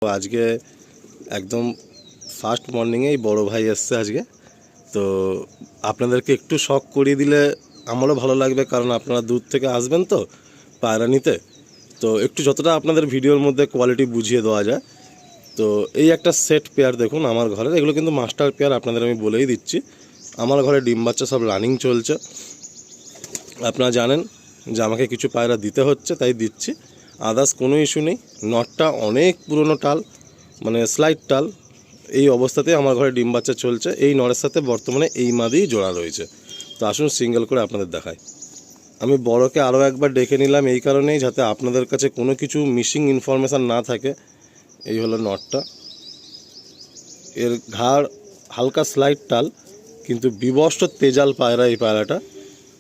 তো আজকে একদম ফার্স্ট মর্নিংয়েই বড় ভাই এসছে আজকে। তো আপনাদেরকে একটু শখ করিয়ে দিলে আমারও ভালো লাগবে, কারণ আপনারা দূর থেকে আসবেন তো পায়রা নিতে। তো একটু যতটা আপনাদের ভিডিওর মধ্যে কোয়ালিটি বুঝিয়ে দেওয়া যায়। তো এই একটা সেট পেয়ার দেখুন আমার ঘরের, এগুলো কিন্তু মাস্টার পেয়ার, আপনাদের আমি বলেই দিচ্ছি। আমার ঘরে ডিম বাচ্চা সব রানিং চলছে। আপনারা জানেন যে আমাকে কিছু পায়রা দিতে হচ্ছে, তাই দিচ্ছি, আদার্স কোনো ইস্যু নেই। নটটা অনেক পুরনো টাল, মানে স্লাইড টাল, এই অবস্থাতেই আমার ঘরে ডিম বাচ্চা চলছে। এই নরের সাথে বর্তমানে এই মাদিই জোড়া রয়েছে। তো আসুন সিঙ্গেল করে আপনাদের দেখাই। আমি বড়কে আরও একবার ডেকে নিলাম এই কারণেই, যাতে আপনাদের কাছে কোনো কিছু মিসিং ইনফরমেশান না থাকে। এই হলো নটটা, এর ঘাড় হালকা স্লাইড টাল, কিন্তু বিবস্ট তেজাল পায়রা এই পায়রাটা।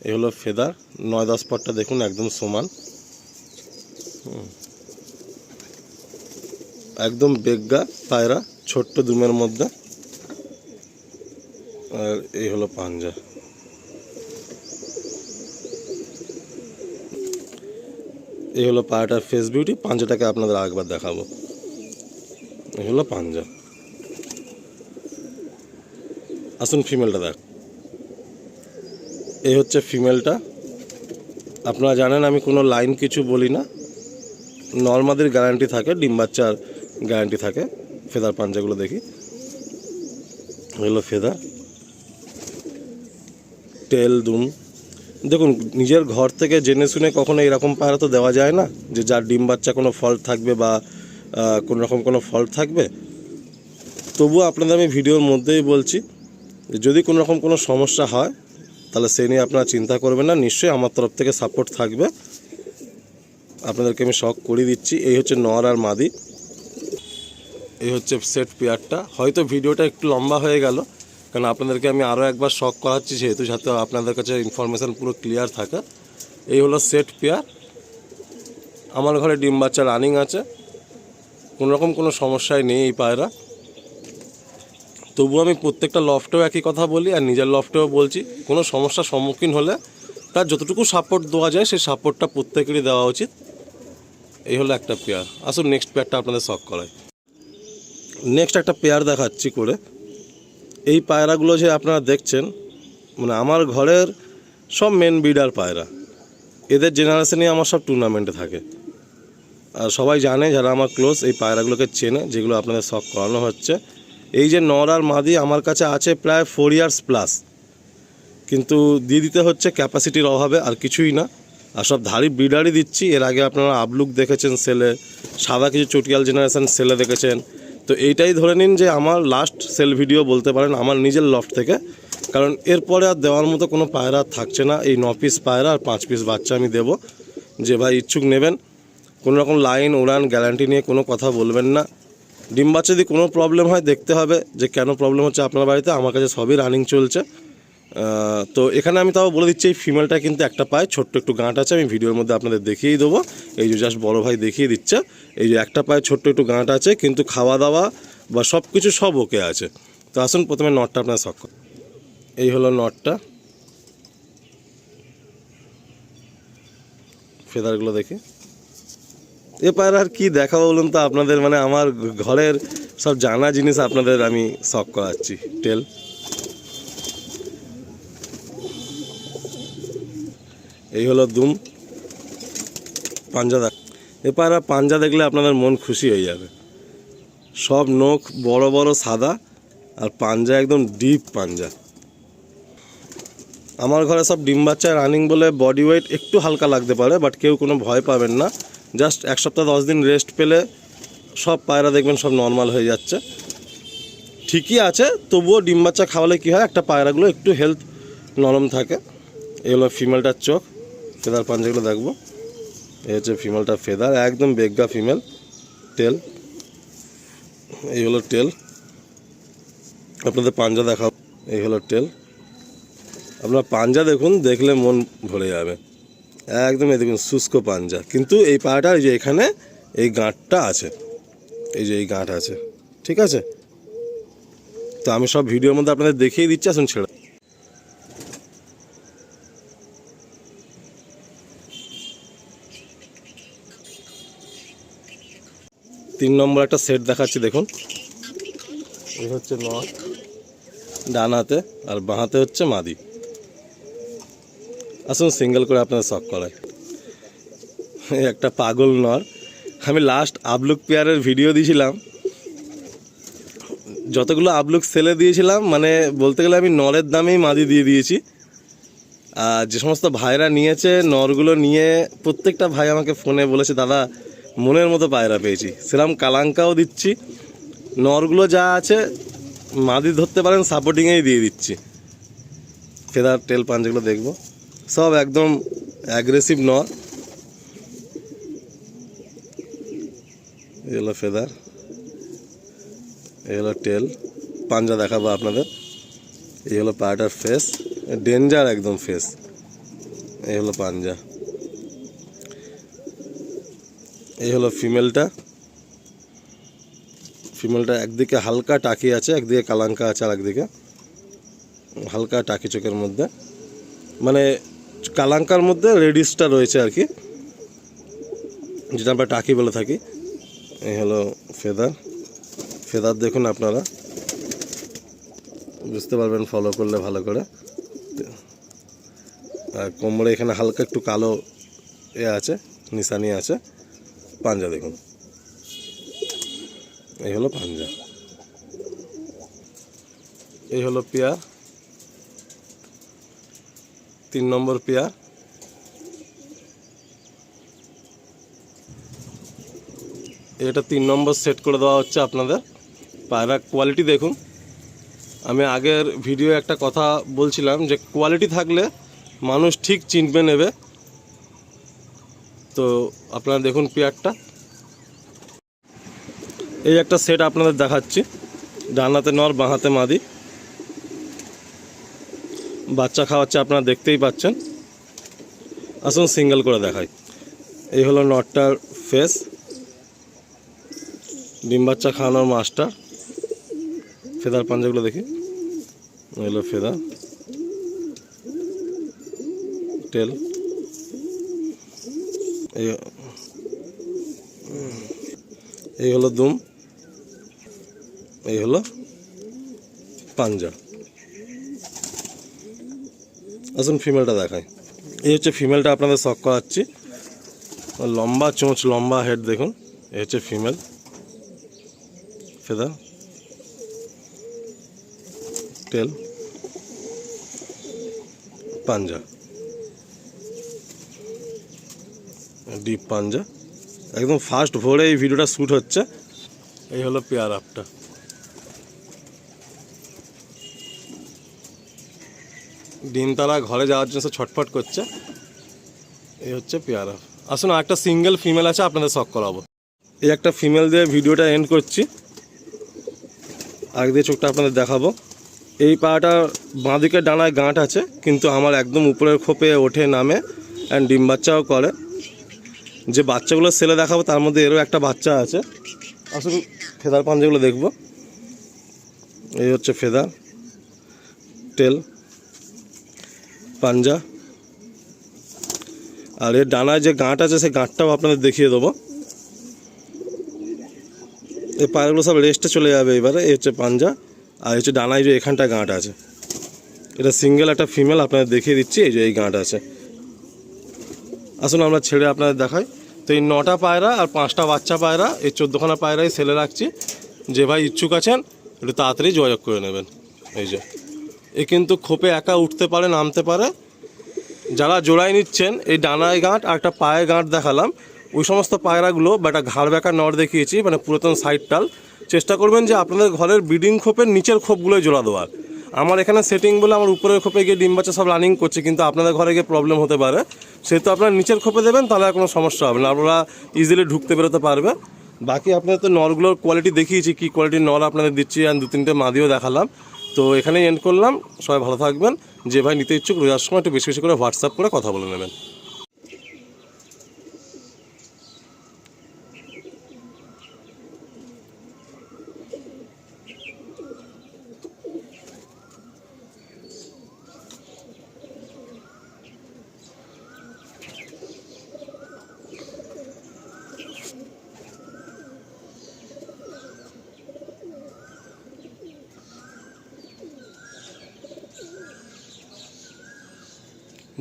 এই হলো ফেদার, 9-10 পটটা দেখুন একদম সমান, একদম বেগা পায়রা, ছোট্ট দুমের মধ্যে। আর এই হলো পাঞ্জা। এই হলো পায়রাটার ফেস বিউটি। পাঞ্জাটাকে আপনাদের আরেকবার দেখাবো। এই হলো পাঞ্জা। আসুন ফিমেলটা দেখ। এই হচ্ছে ফিমেলটা। আপনারা জানেন আমি কোনো লাইন কিছু বলি না, নর্মাদির গ্যারান্টি থাকে, ডিম বাচ্চার গ্যারান্টি থাকে। ফেদার পাঞ্জাগুলো দেখি। হলো ফেদার, টেল, দুম। দেখুন, নিজের ঘর থেকে জেনে শুনে কখনো এরকম পায়রা তো দেওয়া যায় না যে যার ডিম বাচ্চা কোনো ফল্ট থাকবে বা কোনো রকম কোনো ফল্ট থাকবে। তবুও আপনাদের আমি ভিডিওর মধ্যেই বলছি, যদি কোনো রকম কোনো সমস্যা হয় তাহলে সে নিয়ে আপনারা চিন্তা করবেন না, নিশ্চয়ই আমার তরফ থেকে সাপোর্ট থাকবে। আপনাদেরকে আমি শখ করে দিচ্ছি। এই হচ্ছে নর আর মাদি, এই হচ্ছে সেট পেয়ারটা। হয়তো ভিডিওটা একটু লম্বা হয়ে গেল, কারণ আপনাদেরকে আমি আরও একবার শখ করাচ্ছি, যেহেতু যাতে আপনাদের কাছে ইনফরমেশান পুরো ক্লিয়ার থাকে। এই হলো সেট পেয়ার। আমার ঘরে ডিম বাচ্চা রানিং আছে, কোনো রকম কোনো সমস্যাই নেই এই পায়রা। তবুও আমি প্রত্যেকটা লফটেও একই কথা বলি, আর নিজের লফটেও বলছি, কোনো সমস্যার সম্মুখীন হলে তার যতটুকু সাপোর্ট দেওয়া যায় সেই সাপোর্টটা প্রত্যেকেরই দেওয়া উচিত। এই হলো একটা পেয়ার। আসুন নেক্সট পেয়ারটা আপনাদের শখ করাই। নেক্সট একটা পেয়ার দেখাচ্ছি করে। এই পায়রাগুলো যে আপনারা দেখছেন, মানে আমার ঘরের সব মেন ব্রিডার পায়রা। এদের জেনারেশনে আমার সব টুর্নামেন্টে থাকে। আর সবাই জানে, যারা আমার ক্লোজ, এই পায়রাগুলোকে চেনে, যেগুলো আপনাদের শখ করানো হচ্ছে। এই যে নর আর মাদি আমার কাছে আছে প্রায় 4 ইয়ার্স প্লাস, কিন্তু দিয়ে দিতে হচ্ছে ক্যাপাসিটির অভাবে, আর কিছুই না। আর সব ধারি ব্রিডারই দিচ্ছি। এর আগে আপনারা আবলুক দেখেছেন সেলে, সাদা কিছু চটিয়াল জেনারেশন সেলে দেখেছেন। তো এইটাই ধরে নিন যে আমার লাস্ট সেল ভিডিও বলতে পারেন আমার নিজের লফট থেকে, কারণ এরপরে আর দেওয়ার মতো কোনো পায়রা থাকছে না। এই 9 পিস পায়রা আর 5 পিস বাচ্চা আমি দেবো। যে ভাই ইচ্ছুক নেবেন, কোনো রকম লাইন উড়ান গ্যারান্টি নিয়ে কোনো কথা বলবেন না। ডিম বাচ্চা যদি কোনো প্রবলেম হয় দেখতে হবে যে কেন প্রবলেম হচ্ছে আপনার বাড়িতে। আমার কাছে সবই রানিং চলছে। তো এখানে আমি তাও বলে দিচ্ছি, এই ফিমেলটা কিন্তু একটা পায়ে ছোট্ট একটু গাঁট আছে, আমি ভিডিওর মধ্যে আপনাদের দেখিয়েই দেবো। এই যে জাস্ট বড় ভাই দেখিয়ে দিচ্ছে, এই যে একটা পায়ে ছোট্ট একটু গাঁট আছে, কিন্তু খাওয়া দাওয়া বা সব কিছু সব ওকে আছে। তো আসুন প্রথমে নটটা আপনার শখ। এই হলো নটটা, ফেদারগুলো দেখি। এ পায়রা আর কি দেখাবো বলুন তো আপনাদের, মানে আমার ঘরের সব জানা জিনিস আপনাদের আমি শখ করাচ্ছি। টেল, এই হলো দুম। পাঞ্জা দেখ, এ পায়রা পাঞ্জা দেখলে আপনাদের মন খুশি হয়ে যাবে। সব নখ বড় বড় সাদা, আর পাঞ্জা একদম ডিপ পাঞ্জা। আমার ঘরে সব ডিম বাচ্চা রানিং বলে বডি ওয়েট একটু হালকা লাগতে পারে, বাট কেউ কোনো ভয় পাবেন না। জাস্ট 1 সপ্তাহ 10 দিন রেস্ট পেলে সব পায়রা দেখবেন সব নর্মাল হয়ে যাচ্ছে। ঠিকই আছে, তবুও ডিম বাচ্চা খাওয়ালে কী হয়, একটা পায়রাগুলো একটু হেলথ নরম থাকে। এই হলো ফিমেলটার চোখ, ফেদার পাঞ্জাগুলো দেখবো। এই হচ্ছে ফিমেলটা ফেদার, একদম বেগা ফিমেল। টেল, এই হলো টেল। আপনাদের পাঞ্জা দেখাও। এই হলো টেল। আপনার পাঞ্জা দেখুন, দেখলে মন ভরে যাবে। একদম এই দেখুন শুষ্ক পাঞ্জা, কিন্তু এই পায়রাটার এই যে এখানে এই গাঁটটা আছে, এই যে এই গাঁট আছে, ঠিক আছে। তো আমি সব ভিডিওর মধ্যে আপনাদের দেখিয়ে দিচ্ছি, আসুন ছেড়ে। 3 নম্বর একটা সেট দেখাচ্ছি দেখুন। এই হচ্ছে নর ডান হাতে, আর বাঁ হাতে হচ্ছে মাদি। আসুন সিঙ্গেল করে আপনাদের শখ করায়। এই একটা পাগল নর। আমি লাস্ট আপলুক পেয়ারের ভিডিও দিয়েছিলাম, যতগুলো আপলুক সেলে দিয়েছিলাম মানে বলতে গেলে আমি নরের দামেই মাদি দিয়ে দিয়েছি। আর যে সমস্ত ভাইরা নিয়েছে নরগুলো নিয়ে প্রত্যেকটা ভাই আমাকে ফোনে বলেছে দাদা মনের মতো পায়রা পেয়েছি। সেরকম কালাঙ্কাও দিচ্ছি, নরগুলো যা আছে মাদি ধরতে পারেন সাপোর্টিংয়েই দিয়ে দিচ্ছি। ফেদার টেল পাঞ্জগুলো দেখবো, সব একদম অ্যাগ্রেসিভ নর। এই হলো ফেদার, এই হলো টেল, পাঞ্জা দেখাবো আপনাদের। এই হলো পায়রাটার ফেস, ডেঞ্জার একদম ফেস। এই হলো পাঞ্জা। এই হলো ফিমেলটা। ফিমেলটা একদিকে হালকা টাকি আছে, একদিকে কালাঙ্কা আছে, আর একদিকে হালকা টাকি চোখের মধ্যে, মানে কালাঙ্কার মধ্যে রেডিসটা রয়েছে আর কি, যেটা আমরা টাকি বলে থাকি। এই হলো ফেদার। ফেদার দেখুন আপনারা বুঝতে পারবেন ফলো করলে ভালো করে। আর কোমরে এখানে হালকা একটু কালো আছে, নিশানি আছে। পাঞ্জা দেখুন, এই হলো পাঞ্জা। এই হলো পেয়ার, 3 নম্বর পেয়ার। এটা 3 নম্বর সেট করে দেওয়া হচ্ছে আপনাদের। পায়রা কোয়ালিটি দেখুন। আমি আগের ভিডিও একটা কথা বলছিলাম যে কোয়ালিটি থাকলে মানুষ ঠিক চিনবে নেবে। তো আপনারা দেখুন পেয়ারটা। এই একটা সেট আপনাদের দেখাচ্ছি, ডান হাতে নর বাঁ হাতে মাদি, বাচ্চা খাওয়াচ্ছে আপনারা দেখতেই পাচ্ছেন। আসুন সিঙ্গেল করে দেখাই। এই হলো নটটার ফেস, ডিম বাচ্চা খাওয়ানোর মাস্টার। ফেদার পাঞ্জাগুলো দেখি, হলো ফেদার, টেল। এই হলো দুম, এই হলো পাঞ্জা। আসুন ফিমেলটা দেখাই। এই হচ্ছে ফিমেলটা আপনাদের শখ করাচ্ছি। লম্বা চোঁচ, লম্বা হেড দেখুন। এই হচ্ছে ফিমেল। ফেদার, টেল, পাঞ্জা, ডিপ পাঞ্জা। একদম ফাস্ট ভোরে এই ভিডিওটা শ্যুট হচ্ছে। এই হলো পেয়ার আপটা। ডিম তারা ঘরে যাওয়ার জন্য ছটফট করছে। এই হচ্ছে পেয়ার আপ। আসুন একটা সিঙ্গেল ফিমেল আছে আপনাদের শখ করাবো। এই একটা ফিমেল দিয়ে ভিডিওটা এন্ড করছি। আগে দিয়ে চোখটা আপনাদের দেখাবো। এই পাটা বাঁদিকে ডানায় গাঁট আছে, কিন্তু আমার একদম উপরের খোপে ওঠে নামে, অ্যান্ড ডিম বাচ্চাও করে। যে বাচ্চাগুলো সেলে দেখাবো তার মধ্যে এরও একটা বাচ্চা আছে। আসুন ফেদার পাঞ্জাগুলো দেখব। এই হচ্ছে ফেদার, টেল, পাঞ্জা। আর এর ডানায় যে গাঁট আছে সেই গাঁটটাও আপনাদের দেখিয়ে দেবো। এই পায়রাগুলো সব রেস্টে চলে যাবে এবারে। এই হচ্ছে পাঞ্জা, আর হচ্ছে ডানায় যে এখানটা গাঁট আছে। এটা সিঙ্গেল একটা ফিমেল আপনাদের দেখিয়ে দিচ্ছি। এই যে এই গাঁট আছে। আসুন আমরা ছেড়ে আপনাদের দেখাই। তো এই 9টা পায়রা আর 5টা বাচ্চা পায়রা, এই 14খানা পায়রাই সেলে রাখছি। যে ভাই ইচ্ছুক আছেন একটু তাড়াতাড়ি যোগাযোগ করে নেবেন। এই যে এ কিন্তু খোপে একা উঠতে পারে, নামতে পারে। যারা জোড়ায় নিচ্ছেন, এই ডানায় গাঁট আর একটা পায়ে গাঁট দেখালাম, ওই সমস্ত পায়রাগুলো বা একটা ঘাড় বেঁকা নর দেখিয়েছি, মানে পুরাতন সাইড টাল। চেষ্টা করবেন যে আপনাদের ঘরের ব্রিডিং খোপের নিচের খোপগুলোই জোড়া দেওয়ার। আমার এখানে সেটিং বলে আমার উপরের খোপে গিয়ে ডিম বাচ্চা সব রানিং করছে, কিন্তু আপনাদের ঘরে গিয়ে প্রবলেম হতে পারে। সেহেতু আপনার নিচের খোপে দেবেন, তাহলে আর কোনো সমস্যা হবে না, আপনারা ইজিলি ঢুকতে বেরোতে পারবে। বাকি আপনাদের তো নরগুলোর কোয়ালিটি দেখিয়েছি, কী কোয়ালিটির নর আপনাদের দিচ্ছি, আর 2-3টে মাদিও দেখালাম। তো এখানেই এন্ড করলাম। সবাই ভালো থাকবেন। যে ভাই নিতে ইচ্ছুক রোজার সময় একটু বেশি বেশি করে হোয়াটসঅ্যাপ করে কথা বলে নেবেন।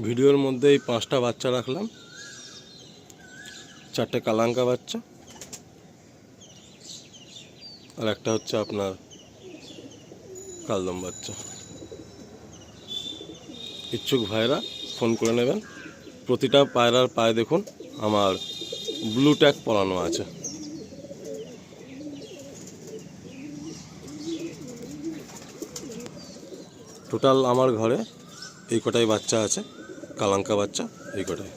ভিডিওর মধ্যে এই 5টা বাচ্চা রাখলাম, 4টে কালাঙ্কা বাচ্চা আর একটা হচ্ছে আপনার কালদম বাচ্চা। ইচ্ছুক ভাইরা ফোন করে নেবেন। প্রতিটা পায়রার পায়ে দেখুন আমার ব্লু ট্যাগ পরানো আছে। টোটাল আমার ঘরে এই কটাই বাচ্চা আছে, কালাঙ্কা বাচ্চা এই কটাই।